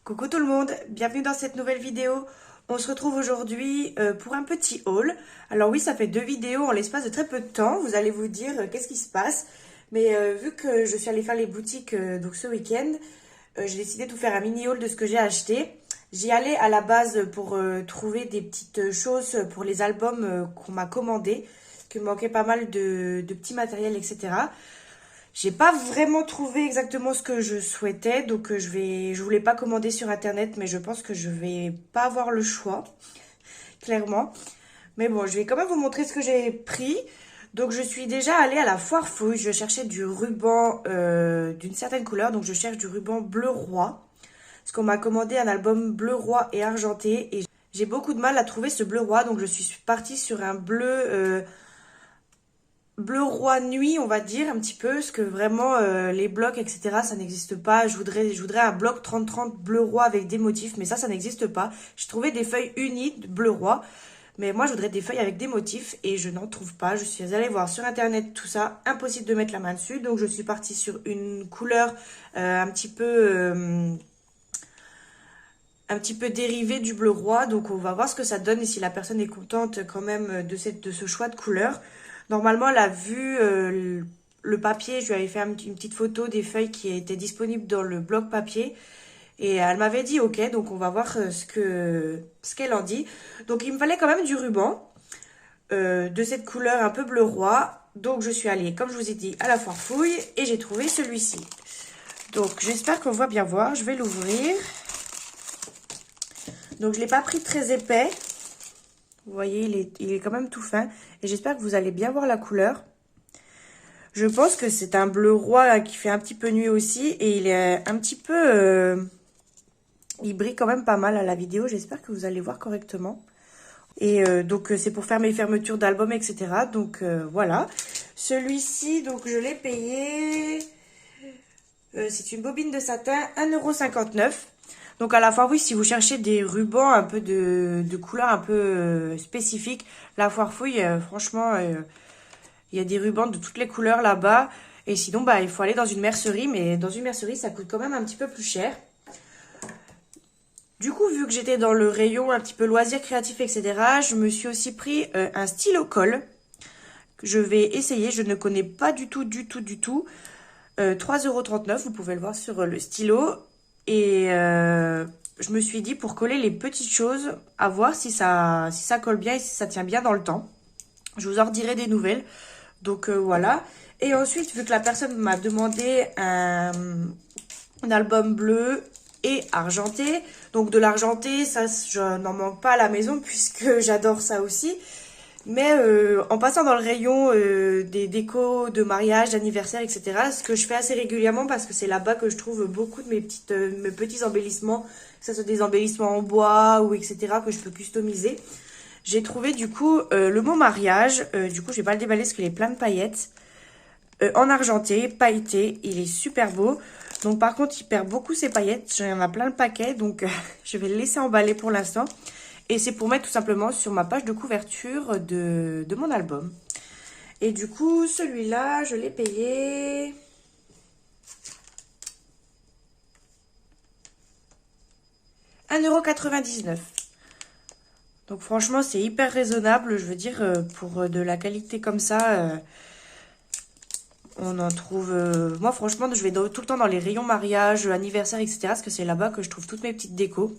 Coucou tout le monde, bienvenue dans cette nouvelle vidéo. On se retrouve aujourd'hui pour un petit haul. Alors oui, ça fait 2 vidéos en l'espace de très peu de temps. Vous allez vous dire qu'est-ce qui se passe. Mais vu que je suis allée faire les boutiques donc ce week-end, j'ai décidé de vous faire un mini haul de ce que j'ai acheté. J'y allais à la base pour trouver des petites choses pour les albums qu'on m'a commandés, qu'il me manquait pas mal de petits matériels, etc. J'ai pas vraiment trouvé exactement ce que je souhaitais, donc je voulais pas commander sur internet, mais je pense que je vais pas avoir le choix, clairement. Mais bon, je vais quand même vous montrer ce que j'ai pris. Donc je suis déjà allée à la foire fouille, je cherchais du ruban d'une certaine couleur, donc je cherche du ruban bleu roi. Parce qu'on m'a commandé un album bleu roi et argenté, et j'ai beaucoup de mal à trouver ce bleu roi, donc je suis partie sur un bleu roi nuit, on va dire, un petit peu, parce que vraiment, les blocs, etc., ça n'existe pas. Je voudrais un bloc 30-30 bleu roi avec des motifs, mais ça n'existe pas. J'ai trouvé des feuilles unies de bleu roi, mais moi, je voudrais des feuilles avec des motifs, et je n'en trouve pas. Je suis allée voir sur Internet tout ça, impossible de mettre la main dessus, donc je suis partie sur une couleur un petit peu dérivée du bleu roi, donc on va voir ce que ça donne et si la personne est contente quand même de ce choix de couleur. Normalement, elle a vu le papier, je lui avais fait une petite photo des feuilles qui étaient disponibles dans le bloc papier. Et elle m'avait dit ok, donc on va voir ce qu'elle en dit. Donc il me fallait quand même du ruban de cette couleur un peu bleu roi. Donc je suis allée, comme je vous ai dit, à la foire fouille et j'ai trouvé celui-ci. Donc j'espère qu'on va bien voir, je vais l'ouvrir. Donc je ne l'ai pas pris très épais. Vous voyez, il est quand même tout fin. Et j'espère que vous allez bien voir la couleur. Je pense que c'est un bleu roi là, qui fait un petit peu nuit aussi. Et il est un petit peu... il brille quand même pas mal à la vidéo. J'espère que vous allez voir correctement. Et donc c'est pour faire mes fermetures d'albums, etc. Donc voilà. Celui-ci, donc je l'ai payé... c'est une bobine de satin, 1,59 €. Donc à la foire fouille, si vous cherchez des rubans un peu de couleur un peu spécifique, la foire fouille, franchement, il y a des rubans de toutes les couleurs là-bas. Et sinon, bah, il faut aller dans une mercerie, mais dans une mercerie, ça coûte quand même un petit peu plus cher. Du coup, vu que j'étais dans le rayon un petit peu loisirs créatifs, etc., je me suis aussi pris un stylo colle. Je vais essayer, je ne connais pas du tout. 3,39 €, vous pouvez le voir sur le stylo. Et je me suis dit pour coller les petites choses, à voir si ça colle bien et si ça tient bien dans le temps. Je vous en redirai des nouvelles. Donc voilà. Et ensuite, vu que la personne m'a demandé un album bleu et argenté. Donc de l'argenté, ça je n'en manque pas à la maison puisque j'adore ça aussi. Mais en passant dans le rayon des décos de mariage, d'anniversaire, etc., ce que je fais assez régulièrement parce que c'est là-bas que je trouve beaucoup de mes petits embellissements, que ce soit des embellissements en bois ou etc., que je peux customiser. J'ai trouvé du coup le mot mariage, du coup je vais pas le déballer parce qu'il est plein de paillettes, en argenté, pailleté, il est super beau. Donc par contre il perd beaucoup ses paillettes, j'en ai plein le paquet, donc je vais le laisser emballer pour l'instant. Et c'est pour mettre tout simplement sur ma page de couverture de mon album. Et du coup, celui-là, je l'ai payé 1,99 €. Donc franchement, c'est hyper raisonnable. Je veux dire, pour de la qualité comme ça, on en trouve... moi, franchement, je vais tout le temps dans les rayons mariage, anniversaire, etc. Parce que c'est là-bas que je trouve toutes mes petites décos.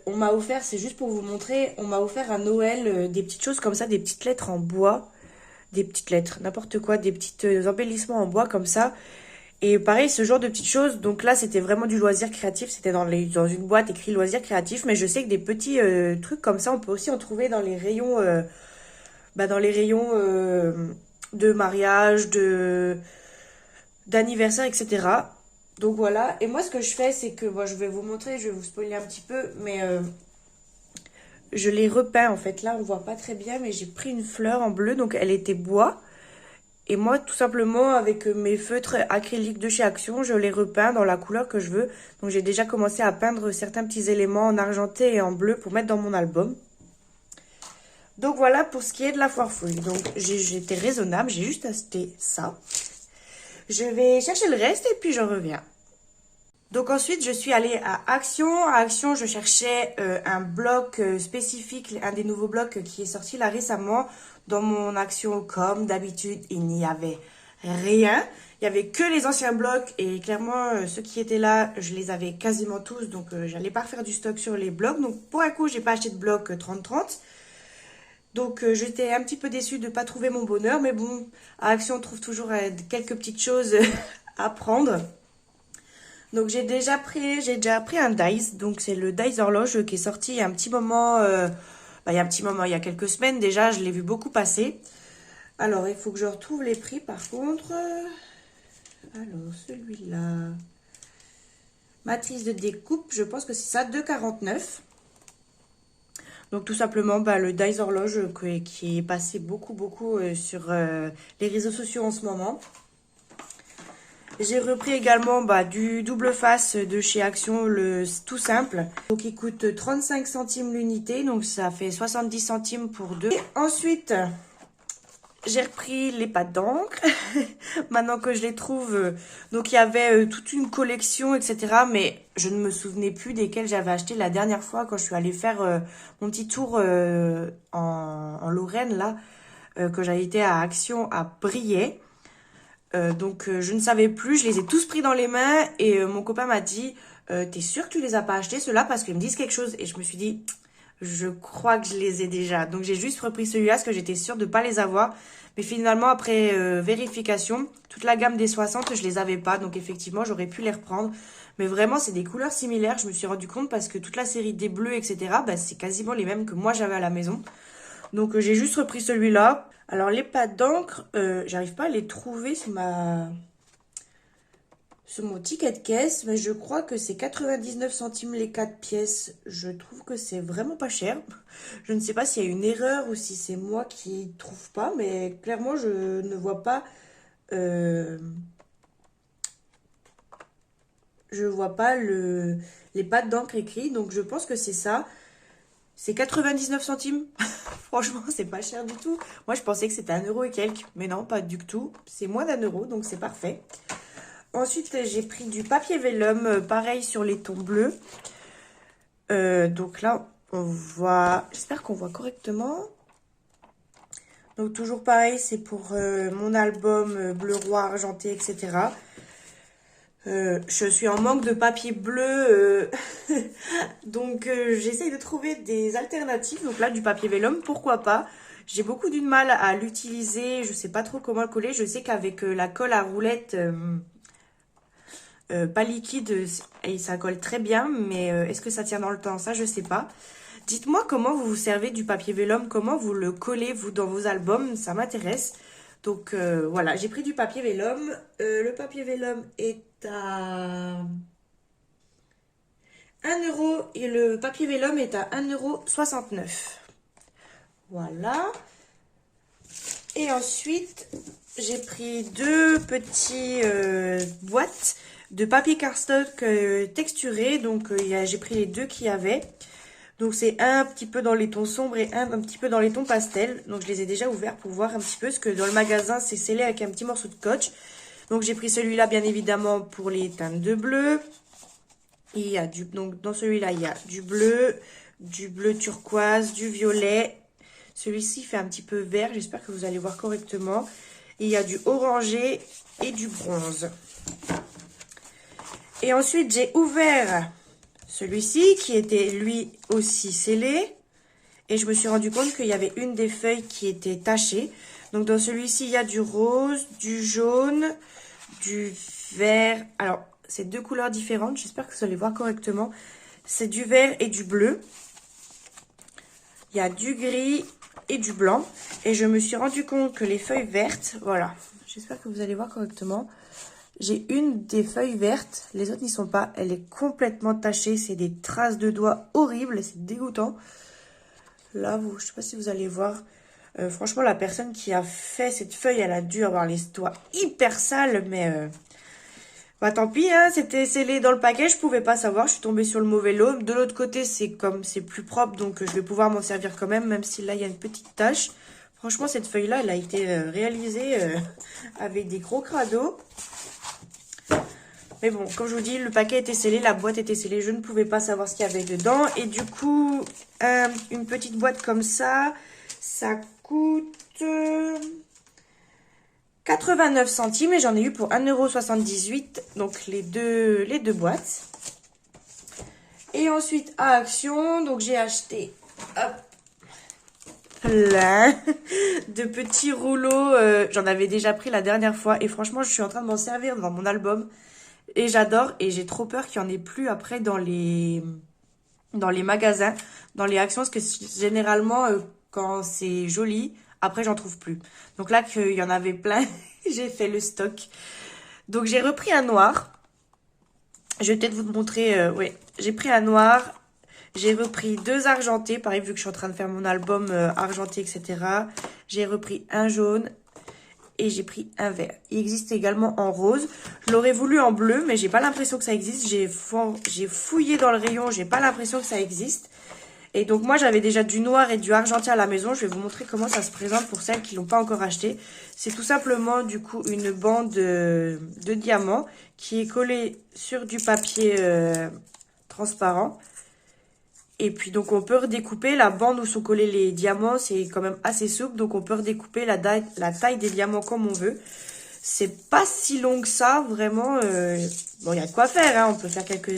On m'a offert, c'est juste pour vous montrer, on m'a offert à Noël des petites choses comme ça, des petites lettres en bois, des petites lettres, n'importe quoi, des petits embellissements en bois comme ça. Et pareil, ce genre de petites choses, donc là c'était vraiment du loisir créatif, c'était dans une boîte écrit loisir créatif, mais je sais que des petits trucs comme ça, on peut aussi en trouver dans les rayons, de mariage, d'anniversaire, etc. Donc voilà, et moi ce que je fais c'est que, je vais vous montrer, je vais vous spoiler un petit peu, mais je l'ai repeint en fait, là on voit pas très bien, mais j'ai pris une fleur en bleu, donc elle était bois, et moi tout simplement avec mes feutres acryliques de chez Action, je l'ai repeint dans la couleur que je veux, donc j'ai déjà commencé à peindre certains petits éléments en argenté et en bleu pour mettre dans mon album. Donc voilà pour ce qui est de la foire fouille, donc j'étais raisonnable, j'ai juste acheté ça. Je vais chercher le reste et puis je reviens. Donc ensuite, je suis allée à Action. À Action, je cherchais un bloc spécifique, un des nouveaux blocs qui est sorti là récemment. Dans mon Action, comme d'habitude, il n'y avait rien. Il y avait que les anciens blocs et clairement, ceux qui étaient là, je les avais quasiment tous. Donc, j'allais pas refaire du stock sur les blocs. Donc, pour un coup, j'ai pas acheté de bloc 30-30. Donc, j'étais un petit peu déçue de pas trouver mon bonheur. Mais bon, à Action, on trouve toujours quelques petites choses à prendre. Donc j'ai déjà pris un Dice, donc c'est le Dice horloge qui est sorti il y a un petit moment, il y a quelques semaines déjà, je l'ai vu beaucoup passer. Alors il faut que je retrouve les prix par contre. Alors celui-là, matrice de découpe, je pense que c'est ça, 2,49. Donc tout simplement le Dice horloge qui est passé beaucoup sur les réseaux sociaux en ce moment. J'ai repris également du double face de chez Action, le tout simple. Donc il coûte 35 centimes l'unité, donc ça fait 70 centimes pour deux. Et ensuite, j'ai repris les pâtes d'encre, maintenant que je les trouve. Donc il y avait toute une collection, etc. Mais je ne me souvenais plus desquelles j'avais acheté la dernière fois quand je suis allée faire mon petit tour en Lorraine, là, que j'avais été à Action à Briey. Donc je ne savais plus, je les ai tous pris dans les mains et mon copain m'a dit t'es sûr que tu les as pas achetés ceux-là parce qu'ils me disent quelque chose et je me suis dit je crois que je les ai déjà. Donc j'ai juste repris celui-là parce que j'étais sûre de pas les avoir. Mais finalement après vérification, toute la gamme des 60 je les avais pas donc effectivement j'aurais pu les reprendre. Mais vraiment c'est des couleurs similaires, je me suis rendu compte parce que toute la série des bleus etc. C'est quasiment les mêmes que moi j'avais à la maison. Donc j'ai juste repris celui-là. Alors les pâtes d'encre, j'arrive pas à les trouver sur mon ticket de caisse, mais je crois que c'est 99 centimes les 4 pièces. Je trouve que c'est vraiment pas cher. Je ne sais pas s'il y a une erreur ou si c'est moi qui trouve pas, mais clairement je ne vois pas. Je vois pas les pâtes d'encre écrits, donc je pense que c'est ça. C'est 99 centimes. Franchement, c'est pas cher du tout. Moi, je pensais que c'était 1 € et quelques. Mais non, pas du tout. C'est moins d'1 €, donc c'est parfait. Ensuite, j'ai pris du papier vélum, pareil sur les tons bleus. Donc là, on voit... J'espère qu'on voit correctement. Donc toujours pareil, c'est pour mon album bleu, roi, argenté, etc. Je suis en manque de papier bleu, donc j'essaye de trouver des alternatives. Donc là, du papier vélum, pourquoi pas. J'ai beaucoup du mal à l'utiliser, je sais pas trop comment le coller. Je sais qu'avec la colle à roulettes pas liquide, et ça colle très bien, mais est-ce que ça tient dans le temps? Ça, je sais pas. Dites-moi comment vous vous servez du papier vélum, comment vous le collez, vous, dans vos albums, ça m'intéresse. Donc voilà, j'ai pris du papier vélum. Le papier vélum est à 1 € et le papier vélum est à 1,69 €. Voilà. Et ensuite, j'ai pris deux petites boîtes de papier cardstock texturé. Donc j'ai pris les deux qu'il y avait. Donc c'est un petit peu dans les tons sombres et un petit peu dans les tons pastels. Donc je les ai déjà ouverts pour voir un petit peu, parce que dans le magasin c'est scellé avec un petit morceau de scotch. Donc j'ai pris celui-là bien évidemment pour les teintes de bleu. Il y a donc dans celui-là il y a du bleu turquoise, du violet. Celui-ci fait un petit peu vert, j'espère que vous allez voir correctement. Et il y a du orangé et du bronze. Et ensuite j'ai ouvert celui-ci qui était lui aussi scellé. Et je me suis rendu compte qu'il y avait une des feuilles qui était tachée. Donc dans celui-ci, il y a du rose, du jaune, du vert. Alors, c'est deux couleurs différentes. J'espère que vous allez voir correctement. C'est du vert et du bleu. Il y a du gris et du blanc. Et je me suis rendu compte que les feuilles vertes, voilà. J'espère que vous allez voir correctement. J'ai une des feuilles vertes, les autres n'y sont pas. Elle est complètement tachée, c'est des traces de doigts horribles, c'est dégoûtant. Là, je ne sais pas si vous allez voir. Franchement, la personne qui a fait cette feuille, elle a dû avoir les doigts hyper sales, mais tant pis, hein, c'était scellé dans le paquet, je pouvais pas savoir, je suis tombée sur le mauvais lot. De l'autre côté, c'est plus propre, donc je vais pouvoir m'en servir quand même si là, il y a une petite tache. Franchement, cette feuille-là, elle a été réalisée avec des gros crados. Mais bon, comme je vous dis, le paquet était scellé, la boîte était scellée. Je ne pouvais pas savoir ce qu'il y avait dedans. Et du coup, une petite boîte comme ça coûte 89 centimes. Et j'en ai eu pour 1,78 €. Donc, les deux boîtes. Et ensuite, à Action, donc j'ai acheté... Hop, plein de petits rouleaux. J'en avais déjà pris la dernière fois. Et franchement, je suis en train de m'en servir dans mon album. Et j'adore. Et j'ai trop peur qu'il n'y en ait plus après dans les magasins, dans les Actions. Parce que généralement, quand c'est joli, après, j'en trouve plus. Donc là, qu'il y en avait plein, j'ai fait le stock. Donc j'ai repris un noir. Je vais peut-être vous montrer. Oui, j'ai pris un noir. J'ai repris 2 argentés, pareil, vu que je suis en train de faire mon album argenté, etc. J'ai repris un jaune et j'ai pris un vert. Il existe également en rose. Je l'aurais voulu en bleu, mais j'ai pas l'impression que ça existe. J'ai fouillé dans le rayon, j'ai pas l'impression que ça existe. Et donc moi, j'avais déjà du noir et du argenté à la maison. Je vais vous montrer comment ça se présente pour celles qui l'ont pas encore acheté. C'est tout simplement, du coup, une bande de diamants qui est collée sur du papier transparent. Et puis donc on peut redécouper la bande où sont collés les diamants, c'est quand même assez souple, donc on peut redécouper la taille des diamants comme on veut. C'est pas si long que ça, vraiment. Bon, il y a de quoi faire, hein, on peut faire quelques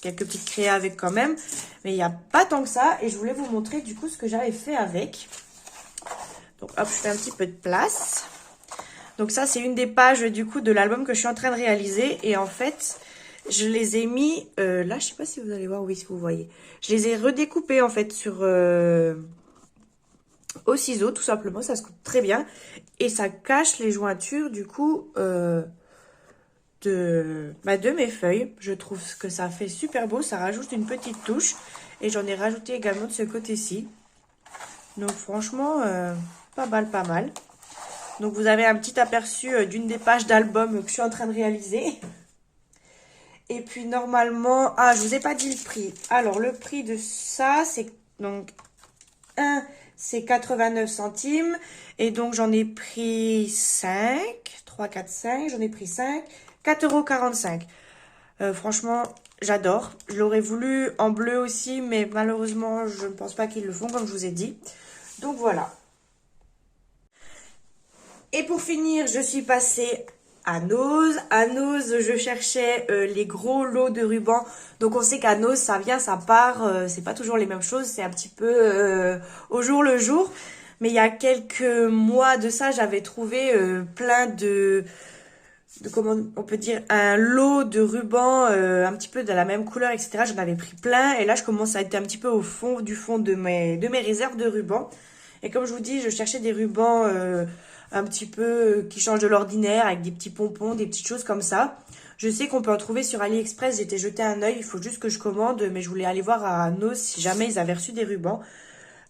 petites créas avec quand même, mais il n'y a pas tant que ça. Et je voulais vous montrer du coup ce que j'avais fait avec. Donc hop, je fais un petit peu de place. Donc ça, c'est une des pages du coup de l'album que je suis en train de réaliser. Et en fait, je les ai mis, là, je sais pas si vous allez voir, oui, si vous voyez. Je les ai redécoupés, en fait, au ciseau, tout simplement. Ça se coupe très bien. Et ça cache les jointures, du coup, de mes feuilles. Je trouve que ça fait super beau. Ça rajoute une petite touche. Et j'en ai rajouté également de ce côté-ci. Donc, franchement, pas mal, pas mal. Donc, vous avez un petit aperçu d'une des pages d'album que je suis en train de réaliser. Et puis normalement, ah, je vous ai pas dit le prix. Alors le prix de ça, c'est donc c'est 89 centimes. Et donc j'en ai pris 5, 3, 4, 5, j'en ai pris 5, 4,45 €. Franchement, j'adore. Je l'aurais voulu en bleu aussi, mais malheureusement, je ne pense pas qu'ils le font, comme je vous ai dit. Donc voilà. Et pour finir, je suis passée à Nose. À Nose, je cherchais les gros lots de rubans. Donc on sait qu'à Nose, ça vient, ça part. C'est pas toujours les mêmes choses. C'est un petit peu au jour le jour. Mais il y a quelques mois de ça, j'avais trouvé plein de comment on peut dire, un lot de rubans un petit peu de la même couleur, etc. J'en avais pris plein. Et là, je commence à être un petit peu au fond de mes réserves de rubans. Et comme je vous dis, je cherchais des rubans un petit peu qui changent de l'ordinaire, avec des petits pompons, des petites choses comme ça. Je sais qu'on peut en trouver sur AliExpress, j'étais jeté un œil, il faut juste que je commande, mais je voulais aller voir à Nos si jamais ils avaient reçu des rubans.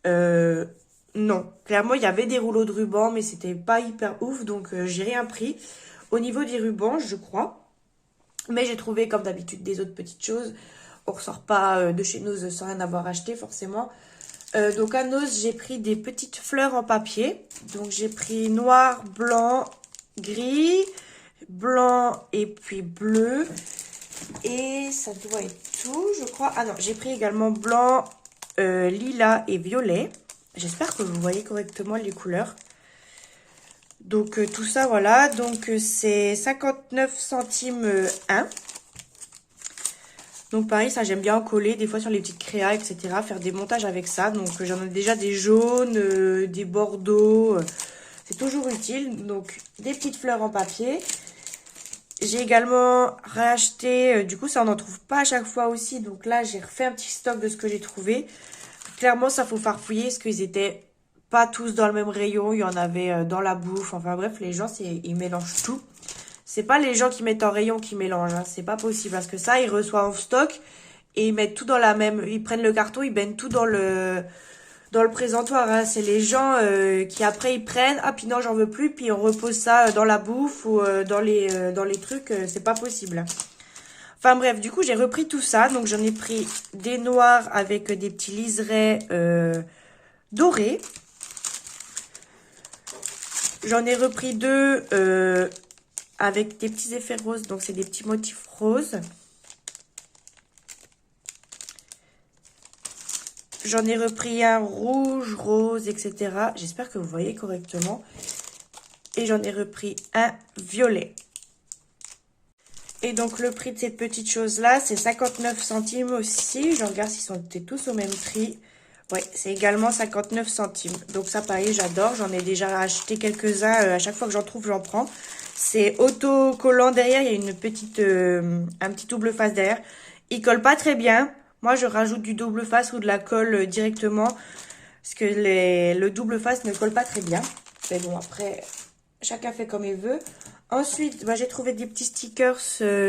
Non, clairement il y avait des rouleaux de rubans, mais c'était pas hyper ouf, donc j'ai rien pris. Au niveau des rubans, je crois, mais j'ai trouvé comme d'habitude des autres petites choses. On ressort pas de chez Nos sans rien avoir acheté forcément. Donc à Nos, j'ai pris des petites fleurs en papier. Donc j'ai pris noir, blanc, gris, blanc et puis bleu. Et ça doit être tout, je crois. Ah non, j'ai pris également blanc, lilas et violet. J'espère que vous voyez correctement les couleurs. Donc tout ça, voilà. Donc c'est 59 centimes 1. Donc pareil, ça j'aime bien en coller des fois sur les petites créas, etc. Faire des montages avec ça. Donc j'en ai déjà des jaunes, des bordeaux. C'est toujours utile. Donc des petites fleurs en papier. J'ai également racheté, du coup ça on n'en trouve pas à chaque fois aussi. Donc là j'ai refait un petit stock de ce que j'ai trouvé. Clairement ça faut farfouiller parce qu'ils étaient pas tous dans le même rayon. Il y en avait dans la bouffe. Enfin bref, les gens ils mélangent tout. C'est pas les gens qui mettent en rayon qui mélangent, hein. C'est pas possible parce que ça, ils reçoivent en stock et ils mettent tout dans la même... Ils prennent le carton, ils baignent tout dans le présentoir, hein. C'est les gens qui après ils prennent, ah puis non j'en veux plus, puis on repose ça dans la bouffe ou dans les trucs, c'est pas possible. Enfin bref, du coup j'ai repris tout ça, donc j'en ai pris des noirs avec des petits liserés dorés. J'en ai repris deux... avec des petits effets roses. Donc, c'est des petits motifs roses. J'en ai repris un rouge, rose, etc. J'espère que vous voyez correctement. Et j'en ai repris un violet. Et donc, le prix de ces petites choses-là, c'est 59 centimes aussi. Je regarde s'ils sont tous au même prix. Ouais, c'est également 59 centimes. Donc ça, pareil, j'adore. J'en ai déjà acheté quelques-uns. À chaque fois que j'en trouve, j'en prends. C'est autocollant derrière. Il y a une petite, un petit double face derrière. Il colle pas très bien. Moi, je rajoute du double face ou de la colle directement. Parce que le double face ne colle pas très bien. Mais bon, après, chacun fait comme il veut. Ensuite, j'ai trouvé des petits stickers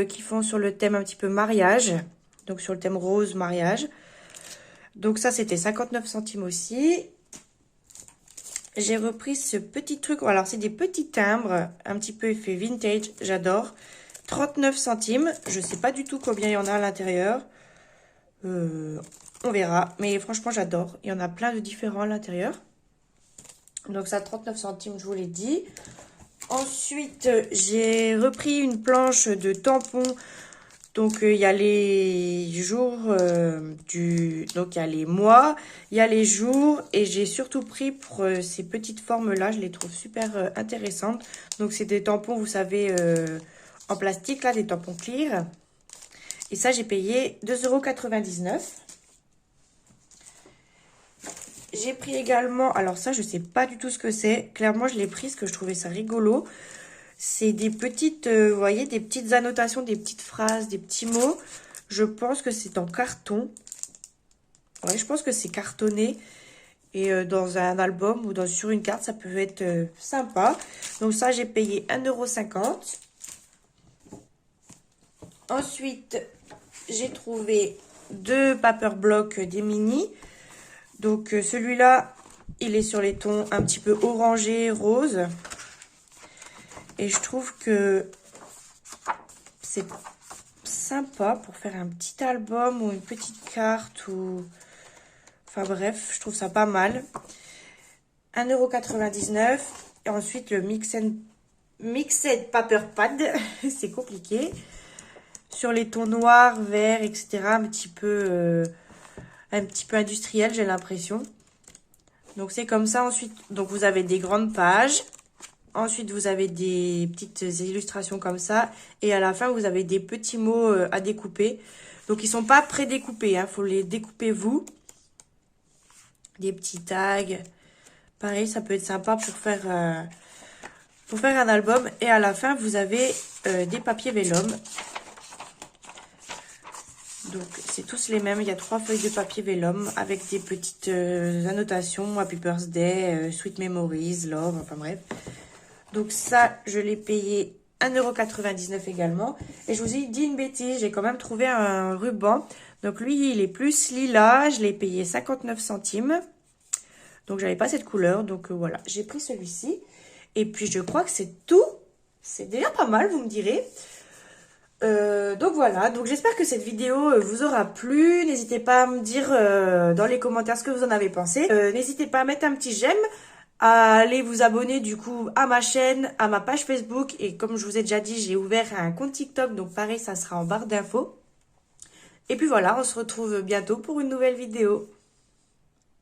qui font sur le thème un petit peu mariage. Donc, sur le thème rose mariage. Donc, ça, c'était 59 centimes aussi. J'ai repris ce petit truc. Alors, c'est des petits timbres. Un petit peu effet vintage. J'adore. 39 centimes. Je ne sais pas du tout combien il y en a à l'intérieur. On verra. Mais franchement, j'adore. Il y en a plein de différents à l'intérieur. Donc, ça, 39 centimes, je vous l'ai dit. Ensuite, j'ai repris une planche de tampons. Donc, il y a les jours donc, il y a les mois, il y a les jours. Et j'ai surtout pris pour ces petites formes-là. Je les trouve super intéressantes. Donc, c'est des tampons, vous savez, en plastique, là, des tampons clear. Et ça, j'ai payé 2,99 €. J'ai pris également, alors ça, je sais pas du tout ce que c'est. Clairement, je l'ai pris parce que je trouvais ça rigolo. C'est des petites, vous voyez, des petites annotations, des petites phrases, des petits mots. Je pense que c'est en carton. Ouais, je pense que c'est cartonné. Et dans un album ou sur une carte, ça peut être sympa. Donc ça, j'ai payé 1,50 €. Ensuite, j'ai trouvé 2 paper blocks des mini. Donc, celui-là, il est sur les tons un petit peu orangé, rose. Et je trouve que c'est sympa pour faire un petit album ou une petite carte. Enfin bref, je trouve ça pas mal. 1,99 €. Et ensuite, le Mixed Paper Pad. C'est compliqué. Sur les tons noirs, verts, etc. Un petit peu industriel, j'ai l'impression. Donc, c'est comme ça. Ensuite, donc vous avez des grandes pages. Ensuite, vous avez des petites illustrations comme ça. Et à la fin, vous avez des petits mots à découper. Donc, ils sont pas pré-découpés. Il faut les découper vous. Des petits tags. Pareil, ça peut être sympa pour faire un album. Et à la fin, vous avez des papiers vélum. Donc, c'est tous les mêmes. Il y a 3 feuilles de papier vélum avec des petites annotations. Happy Birthday, Sweet Memories, Love, enfin bref. Donc, ça, je l'ai payé 1,99 € également. Et je vous ai dit une bêtise, j'ai quand même trouvé un ruban. Donc, lui, il est plus lilas. Je l'ai payé 59 centimes. Donc, j'avais pas cette couleur. Donc, voilà, j'ai pris celui-ci. Et puis, je crois que c'est tout. C'est déjà pas mal, vous me direz. Donc voilà, donc j'espère que cette vidéo vous aura plu. N'hésitez pas à me dire dans les commentaires ce que vous en avez pensé. N'hésitez pas à mettre un petit j'aime, à aller vous abonner du coup à ma chaîne, à ma page Facebook. Et comme je vous ai déjà dit, j'ai ouvert un compte TikTok, donc pareil, ça sera en barre d'infos. Et puis voilà, on se retrouve bientôt pour une nouvelle vidéo.